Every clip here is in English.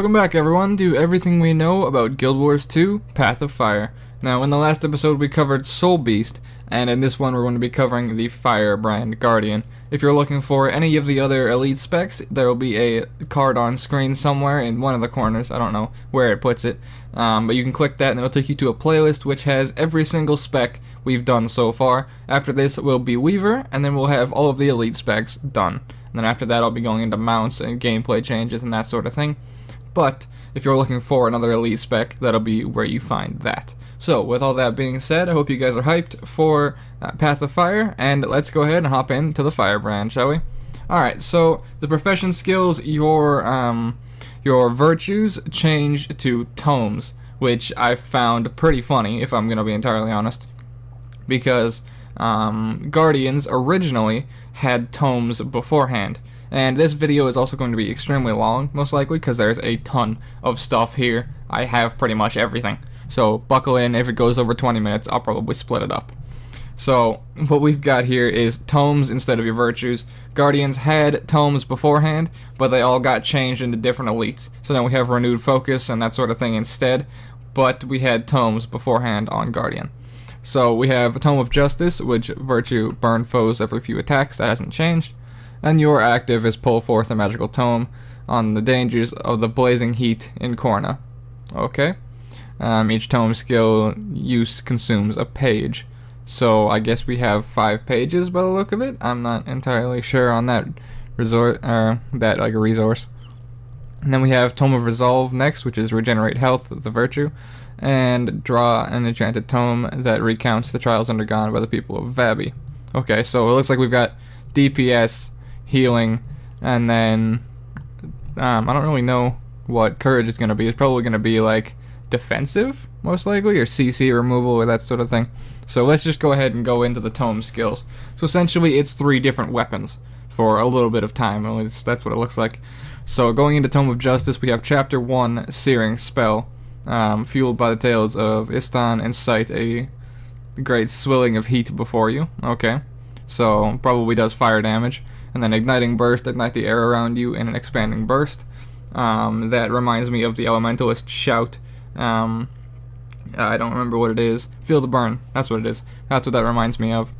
Welcome back, everyone, to everything we know about Guild Wars 2 Path of Fire. Now, in the last episode we covered Soul Beast, and in this one we're going to be covering the Firebrand Guardian. If you're looking for any of the other elite specs, there will be a card on screen somewhere in one of the corners. I don't know where it puts it, but you can click that and it'll take you to a playlist which has every single spec we've done so far. After this will be Weaver, and then we'll have all of the elite specs done. And then after that I'll be going into mounts and gameplay changes and that sort of thing. But if you're looking for another elite spec, that'll be where you find that. So, with all that being said, I hope you guys are hyped for Path of Fire, and let's go ahead and hop into the Firebrand, shall we? Alright, so the profession skills, your virtues change to tomes, which I found pretty funny, if I'm going to be entirely honest, because Guardians originally had tomes beforehand. And this video is also going to be extremely long, most likely, because there's a ton of stuff here. I have pretty much everything. So buckle in. If it goes over 20 minutes, I'll probably split it up. So what we've got here is tomes instead of your virtues. Guardians had tomes beforehand, but they all got changed into different elites. So now we have renewed focus and that sort of thing instead, but we had tomes beforehand on Guardian. So we have a Tome of Justice, which virtue burn foes every few attacks. That hasn't changed. And your active is pull forth a magical tome on the dangers of the blazing heat in Corna. Okay. Each tome skill use consumes a page. So I guess we have 5 pages by the look of it. I'm not entirely sure on that resource. And then we have Tome of Resolve next, which is regenerate health, the virtue, and draw an enchanted tome that recounts the trials undergone by the people of Vabi. Okay, so it looks like we've got DPS, healing, and then I don't really know what courage is going to be. It's probably going to be like defensive, most likely, or CC removal or that sort of thing. So let's just go ahead and go into the tome skills. So essentially it's 3 different weapons for a little bit of time, at least that's what it looks like. So going into Tome of Justice, we have Chapter 1, Searing Spell, fueled by the tales of Istan, incite a great swilling of heat before you. Okay, so probably does fire damage. And then Igniting Burst, ignite the air around you in an expanding burst. That reminds me of the Elementalist Shout. I don't remember what it is. Feel the Burn, that's what it is. That's what that reminds me of.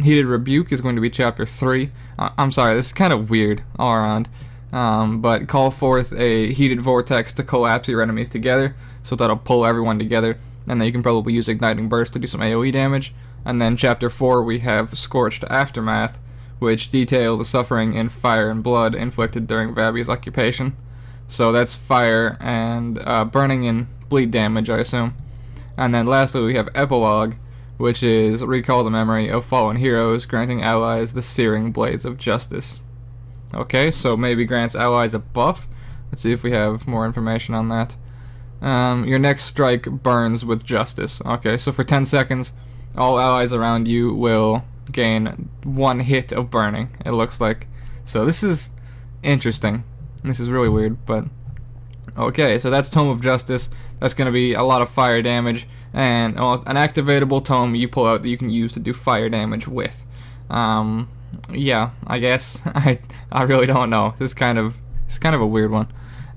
Heated Rebuke is going to be Chapter 3. I'm sorry, this is kind of weird all around. But call forth a heated vortex to collapse your enemies together, so that'll pull everyone together. And then you can probably use Igniting Burst to do some AoE damage. And then Chapter 4 we have Scorched Aftermath, which detail the suffering in fire and blood inflicted during Vabi's occupation. So that's fire and burning and bleed damage, I assume. And then lastly we have Epilogue, which is recall the memory of fallen heroes, granting allies the searing blades of justice. Okay, so maybe grants allies a buff. Let's see if we have more information on that. Your next strike burns with justice. Okay, so for 10 seconds, all allies around you will gain 1 hit of burning, it looks like. So this is interesting. This is really weird, but okay, so that's Tome of Justice. That's going to be a lot of fire damage, and an activatable tome you pull out that you can use to do fire damage with. Yeah, I guess I really don't know. It's kind of a weird one.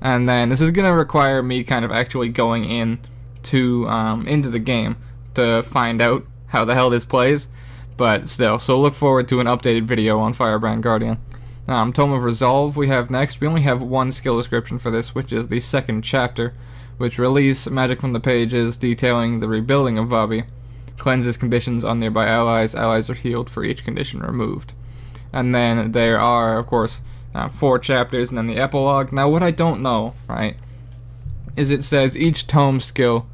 And then this is going to require me kind of actually going into the game to find out how the hell this plays. But still, so look forward to an updated video on Firebrand Guardian. Tome of Resolve we have next. We only have 1 skill description for this, which is the 2nd chapter, which release magic from the pages detailing the rebuilding of Vabi. Cleanses conditions on nearby allies. Allies are healed for each condition removed. And then there are, of course, 4 chapters, and then the epilogue. Now what I don't know, right, is it says each tome skill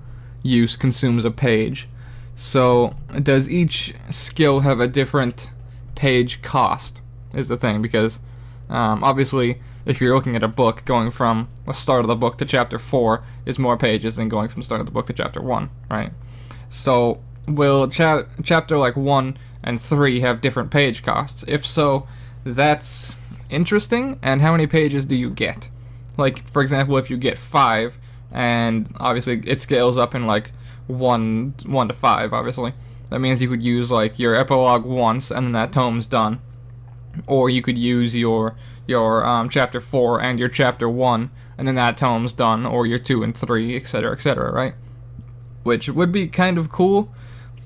use consumes a page. So, does each skill have a different page cost, is the thing, because obviously, if you're looking at a book, going from the start of the book to Chapter 4 is more pages than going from the start of the book to Chapter 1, right? So, will Chapter like 1 and 3 have different page costs? If so, that's interesting, and how many pages do you get? Like, for example, if you get 5, and obviously it scales up in like 1 to 5, obviously. That means you could use like your epilogue once and then that tome's done. Or you could use your chapter 4 and your chapter 1 and then that tome's done, or your 2 and 3, etc., right? Which would be kind of cool,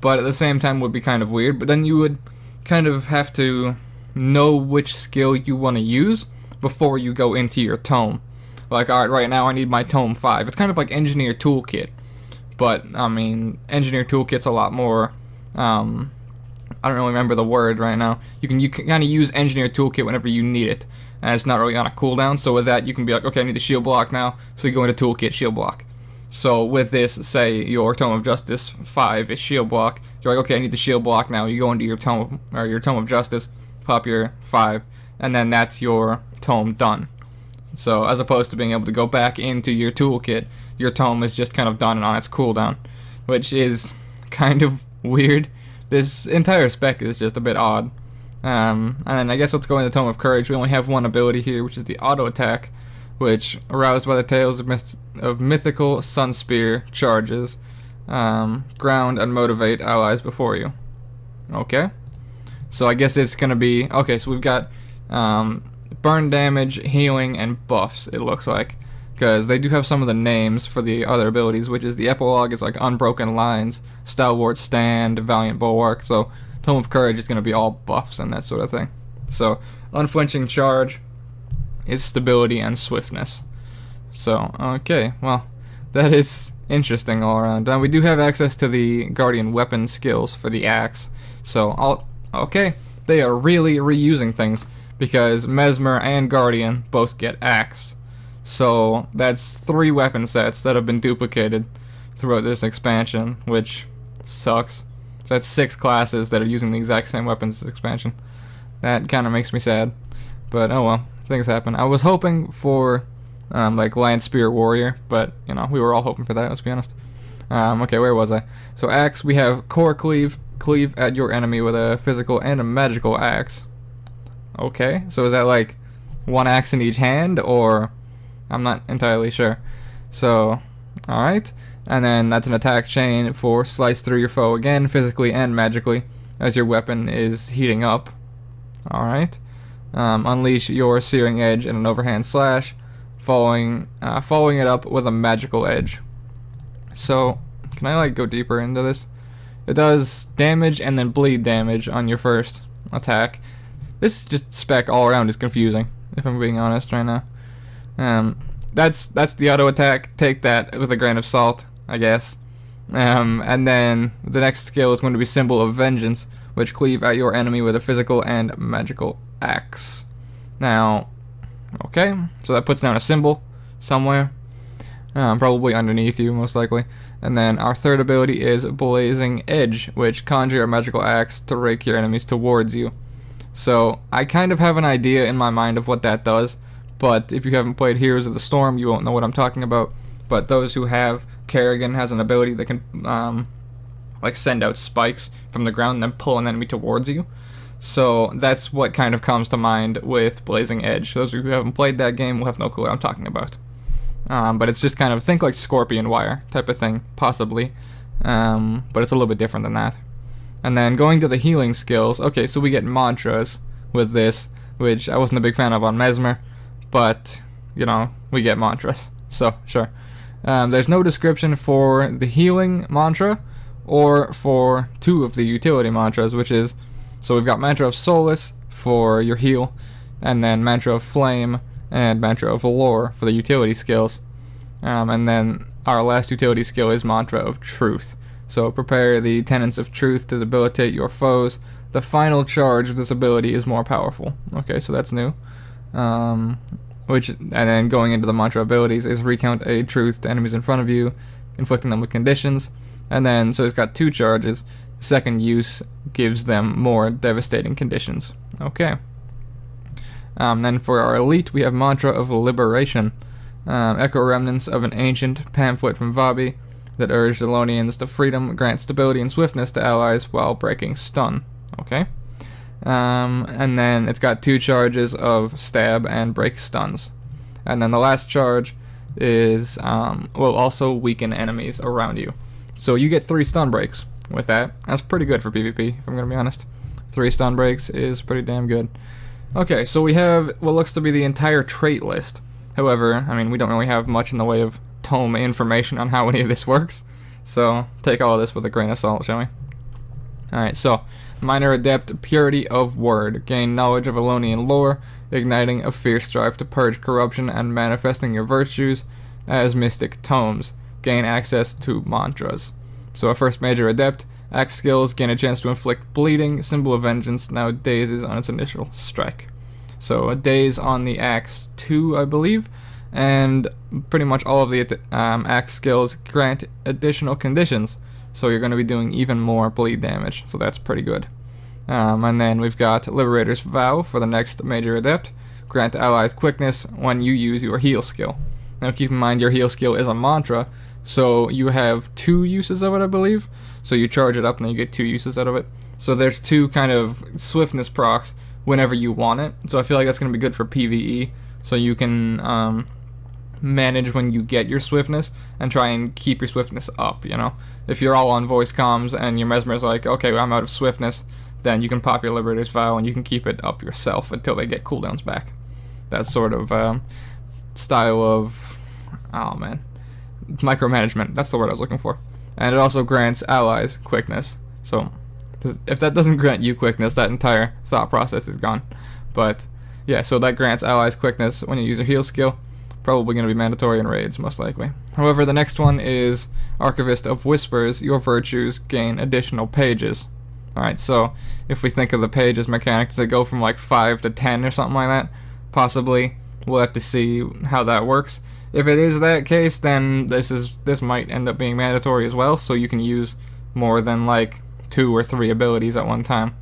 but at the same time would be kind of weird. But then you would kind of have to know which skill you want to use before you go into your tome. Like, alright, right now I need my tome 5. It's kind of like Engineer Toolkit, but, I mean, Engineer Toolkit's a lot more, I don't really remember the word right now. You can kind of use Engineer Toolkit whenever you need it, and it's not really on a cooldown, so with that you can be like, okay, I need the shield block now, so you go into Toolkit, shield block. So with this, say your Tome of Justice 5 is shield block, you're like, okay, I need the shield block now, you go into your Tome of Justice, pop your 5, and then that's your tome done. So as opposed to being able to go back into your toolkit, your tome is just kind of done and on its cooldown, which is kind of weird. This entire spec is just a bit odd. And then I guess let's go into Tome of Courage. We only have one ability here, which is the auto attack, which, aroused by the tales of mythical sun spear charges, ground and motivate allies before you. Okay. So I guess it's gonna be, okay, so we've got burn damage, healing, and buffs, it looks like, because they do have some of the names for the other abilities, which is the epilogue is like Unbroken Lines, Stalwart Stand, Valiant Bulwark. So Tome of Courage is going to be all buffs and that sort of thing. So Unflinching Charge is stability and swiftness. So, okay, well, that is interesting all around. Now we do have access to the Guardian weapon skills for the axe. So, okay, they are really reusing things, because Mesmer and Guardian both get axe. So that's 3 weapon sets that have been duplicated throughout this expansion, which sucks. So that's 6 classes that are using the exact same weapons as expansion. That kind of makes me sad, but oh well, things happen. I was hoping for like Land Spear Warrior, but you know, we were all hoping for that, let's be honest. Okay, where was I? So axe, we have Core Cleave, cleave at your enemy with a physical and a magical axe. Okay, so is that like 1 axe in each hand, or I'm not entirely sure. So, alright, and then that's an attack chain for slice through your foe again, physically and magically, as your weapon is heating up. Alright, unleash your searing edge and an overhand slash, following it up with a magical edge. So, can I like go deeper into this? It does damage and then bleed damage on your first attack. This just spec all around is confusing, if I'm being honest right now. That's the auto attack. Take that with a grain of salt, I guess. And then the next skill is going to be Symbol of Vengeance, which cleave at your enemy with a physical and magical axe. Now, okay, so that puts down a symbol somewhere, probably underneath you, most likely. And then our third ability is Blazing Edge, which conjure a magical axe to rake your enemies towards you. So I kind of have an idea in my mind of what that does, but if you haven't played Heroes of the Storm, you won't know what I'm talking about. But those who have, Kerrigan has an ability that can like send out spikes from the ground and then pull an enemy towards you. So that's what kind of comes to mind with Blazing Edge. Those of you who haven't played that game will have no clue what I'm talking about. But it's just kind of, think like Scorpion Wire type of thing, possibly. But it's a little bit different than that. And then going to the healing skills, okay, so we get mantras with this, which I wasn't a big fan of on Mesmer, but, you know, we get mantras, so, sure. There's no description for the healing mantra, or for 2 of the utility mantras, which is, so we've got Mantra of Solace for your heal, and then Mantra of Flame, and Mantra of Lore for the utility skills. And then our last utility skill is Mantra of Truth. So prepare the Tenets of Truth to debilitate your foes. The final charge of this ability is more powerful. Okay, so that's new. And then going into the mantra abilities is recount a truth to enemies in front of you, inflicting them with conditions. And then, so it's got 2 charges. Second use gives them more devastating conditions. Okay. Then for our elite, we have Mantra of Liberation. Echo remnants of an ancient pamphlet from Vabi that urged Elonians to freedom, grant stability and swiftness to allies while breaking stun. Okay. And then it's got 2 charges of stab and break stuns. And then the last charge is, will also weaken enemies around you. So you get 3 stun breaks with that. That's pretty good for PvP, if I'm going to be honest. 3 stun breaks is pretty damn good. Okay, so we have what looks to be the entire trait list. However, I mean, we don't really have much in the way of tome information on how any of this works, so take all of this with a grain of salt, shall we? Alright, so Minor Adept, Purity of Word. Gain knowledge of Elonian lore, igniting a fierce drive to purge corruption and manifesting your virtues as mystic tomes. Gain access to mantras. So our first Major Adept, Axe skills, gain a chance to inflict bleeding, symbol of vengeance, now dazes on its initial strike. So a daze on the Axe 2, I believe, and pretty much all of the Axe skills grant additional conditions, so you're going to be doing even more bleed damage, so that's pretty good. And then we've got Liberator's Vow for the next Major Adept, grant allies quickness when you use your heal skill. Now keep in mind your heal skill is a mantra, so you have 2 uses of it, I believe. So you charge it up and you get 2 uses out of it. So there's 2 kind of swiftness procs whenever you want it. So I feel like that's going to be good for PvE. So you can manage when you get your swiftness and try and keep your swiftness up, you know. If you're all on voice comms and your Mesmer's like, okay, I'm out of swiftness, then you can pop your Liberator's Vow and you can keep it up yourself until they get cooldowns back. That sort of style of, oh man, micromanagement. That's the word I was looking for. And it also grants allies quickness. So if that doesn't grant you quickness, that entire thought process is gone. But yeah, so that grants allies quickness when you use your heal skill. Probably going to be mandatory in raids, most likely. However, the next one is Archivist of Whispers. Your virtues gain additional pages. Alright, so if we think of the pages mechanic, does it go from like 5 to 10 or something like that? Possibly. We'll have to see how that works. If it is that case, then this might end up being mandatory as well, so you can use more than like 2 or 3 abilities at one time.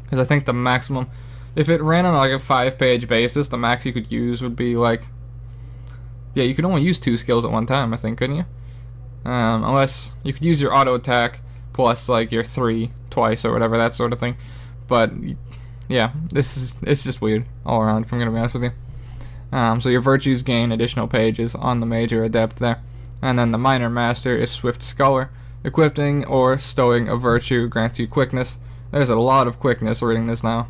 Because I think the maximum, if it ran on like a 5-page basis, the max you could use would be like, yeah, you could only use 2 skills at one time, I think, couldn't you? Unless you could use your auto attack plus like your 3 twice or whatever, that sort of thing. But yeah, it's just weird all around, if I'm gonna be honest with you. So your virtues gain additional pages on the Major Adept there. And then the Minor Master is Swift Scholar. Equipping or stowing a virtue grants you quickness. There's a lot of quickness reading this now.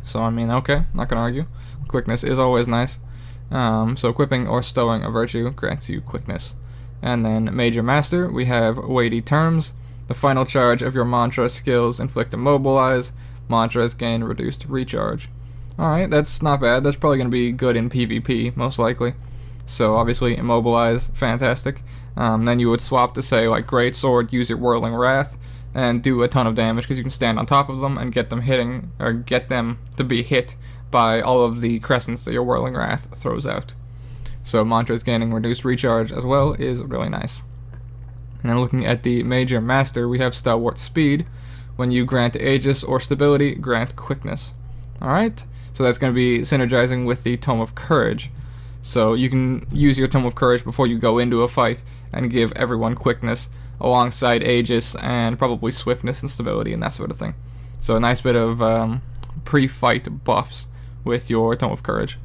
So I mean, okay, not gonna argue. Quickness is always nice. So equipping or stowing a virtue grants you quickness. And then Major Master, we have Weighty Terms. The final charge of your mantra skills inflict immobilize. Mantras gain reduced recharge. Alright, that's not bad. That's probably going to be good in PvP, most likely. So obviously, immobilize, fantastic. Then you would swap to say, like, Great Sword, use your Whirling Wrath, and do a ton of damage because you can stand on top of them and get them hitting, or get them to be hit by all of the crescents that your Whirling Wrath throws out. So mantras gaining reduced recharge as well is really nice. And then looking at the Major Master, we have Stalwart Speed. When you grant Aegis or Stability, grant Quickness. Alright? So that's going to be synergizing with the Tome of Courage. So you can use your Tome of Courage before you go into a fight and give everyone quickness alongside Aegis and probably swiftness and stability and that sort of thing. So a nice bit of pre-fight buffs with your Tome of Courage.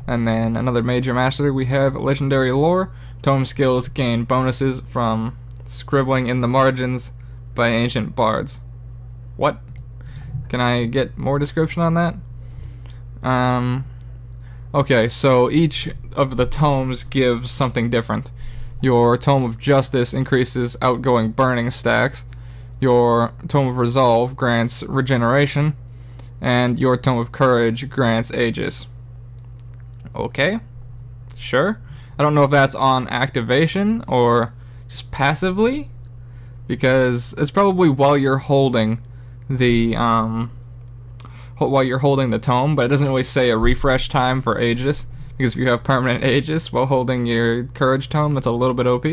And then another Major Master, we have Legendary Lore. Tome skills gain bonuses from scribbling in the margins by ancient bards. What? Can I get more description on that? Okay, so each of the tomes gives something different. Your Tome of Justice increases outgoing burning stacks. Your Tome of Resolve grants regeneration. And your Tome of Courage grants Aegis. Okay, sure. I don't know if that's on activation or just passively, because it's probably while you're holding the tome, but it doesn't really say a refresh time for Aegis, because if you have permanent Aegis while holding your Courage Tome, that's a little bit OP.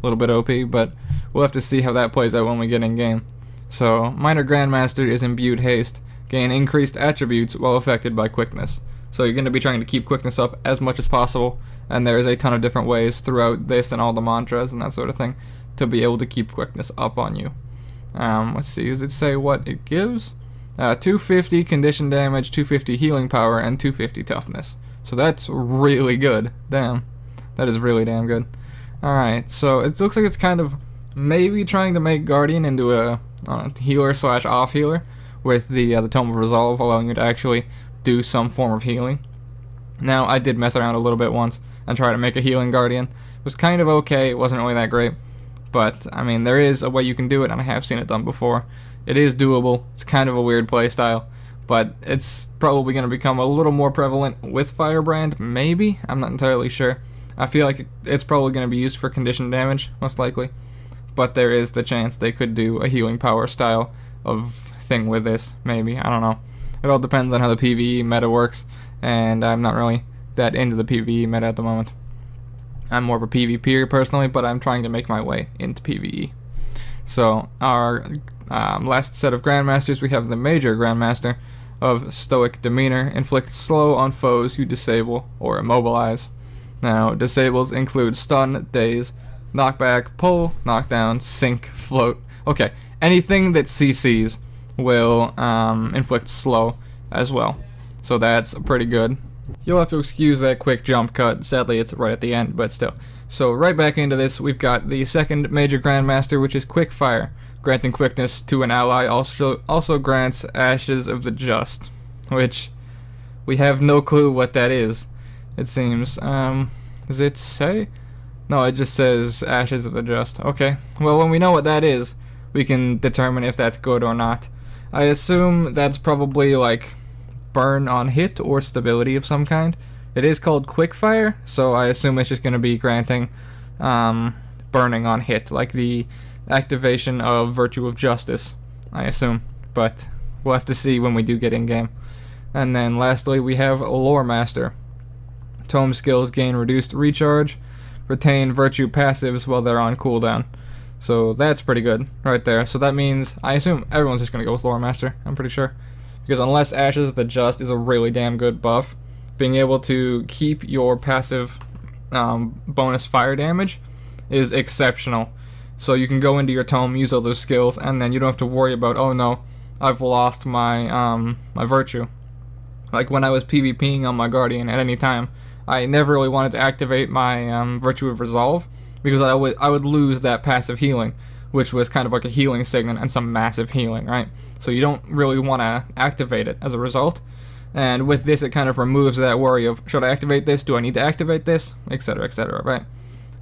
But we'll have to see how that plays out when we get in game. So, Minor Grandmaster is Imbued Haste. Gain increased attributes while affected by quickness. So you're going to be trying to keep quickness up as much as possible, and there's a ton of different ways throughout this and all the mantras and that sort of thing to be able to keep quickness up on you. Let's see, does it say what it gives? 250 condition damage, 250 healing power, and 250 toughness. So that's really good. Damn. That is really damn good. Alright, so it looks like it's kind of maybe trying to make Guardian into a healer slash off healer with the Tome of Resolve allowing you to actually do some form of healing. Now, I did mess around a little bit once and try to make a healing Guardian. It was kind of okay, it wasn't really that great, but, I mean, there is a way you can do it, and I have seen it done before. It is doable. It's kind of a weird playstyle, but it's probably going to become a little more prevalent with Firebrand, maybe? I'm not entirely sure. I feel like it's probably going to be used for condition damage, most likely, but there is the chance they could do a healing power style of thing with this, maybe. I don't know. It all depends on how the PvE meta works, and I'm not really that into the PvE meta at the moment. I'm more of a PvPer personally, but I'm trying to make my way into PvE. So, our last set of Grandmasters, we have the Major Grandmaster of Stoic Demeanor. Inflict slow on foes you disable or immobilize. Now, disables include stun, daze, knockback, pull, knockdown, sink, float. Okay, anything that CCs will inflict slow as well. So that's pretty good. You'll have to excuse that quick jump cut. Sadly, it's right at the end, but still. So right back into this, we've got the second Major Grandmaster, which is Quick Fire. Granting quickness to an ally also grants Ashes of the Just, which we have no clue what that is, it seems. Does it say? No, it just says Ashes of the Just. Okay, well, when we know what that is, we can determine if that's good or not. I assume that's probably like burn on hit or stability of some kind. It is called Quick Fire, so I assume it's just going to be granting burning on hit, like the activation of Virtue of Justice, I assume. But we'll have to see when we do get in-game. And then lastly, we have Lore Master. Tome skills gain reduced recharge, retain Virtue passives while they're on cooldown. So that's pretty good right there. So that means, I assume everyone's just going to go with Lore Master, I'm pretty sure. Because unless Ashes of the Just is a really damn good buff, being able to keep your passive bonus fire damage is exceptional. So you can go into your tome, use all those skills, and then you don't have to worry about, oh no, I've lost my my Virtue. Like when I was PvPing on my Guardian at any time, I never really wanted to activate my Virtue of Resolve, because I would lose that passive healing, which was kind of like a healing signet and some massive healing, right? So you don't really want to activate it as a result. And with this, it kind of removes that worry of, should I activate this? Do I need to activate this? Etc., right?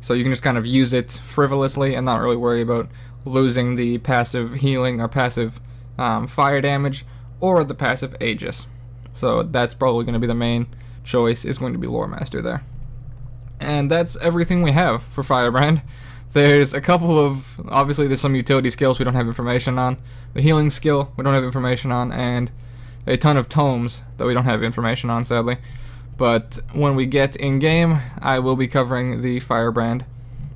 So you can just kind of use it frivolously and not really worry about losing the passive healing or passive fire damage or the passive Aegis. So that's probably going to be the main choice, is going to be Lore Master there. And that's everything we have for Firebrand. There's a couple of, obviously there's some utility skills we don't have information on. The healing skill we don't have information on, and a ton of tomes that we don't have information on, sadly. But when we get in-game, I will be covering the Firebrand,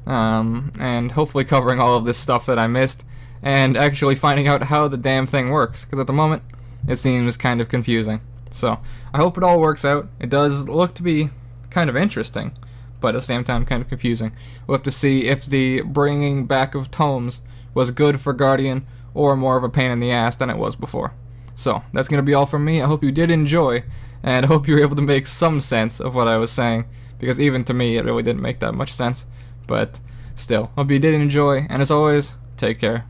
and hopefully covering all of this stuff that I missed, and actually finding out how the damn thing works, because at the moment, it seems kind of confusing. So, I hope it all works out. It does look to be kind of interesting, but at the same time kind of confusing. We'll have to see if the bringing back of tomes was good for Guardian, or more of a pain in the ass than it was before. So, that's going to be all from me. I hope you did enjoy, and I hope you were able to make some sense of what I was saying, because even to me, it really didn't make that much sense. But still, hope you did enjoy, and as always, take care.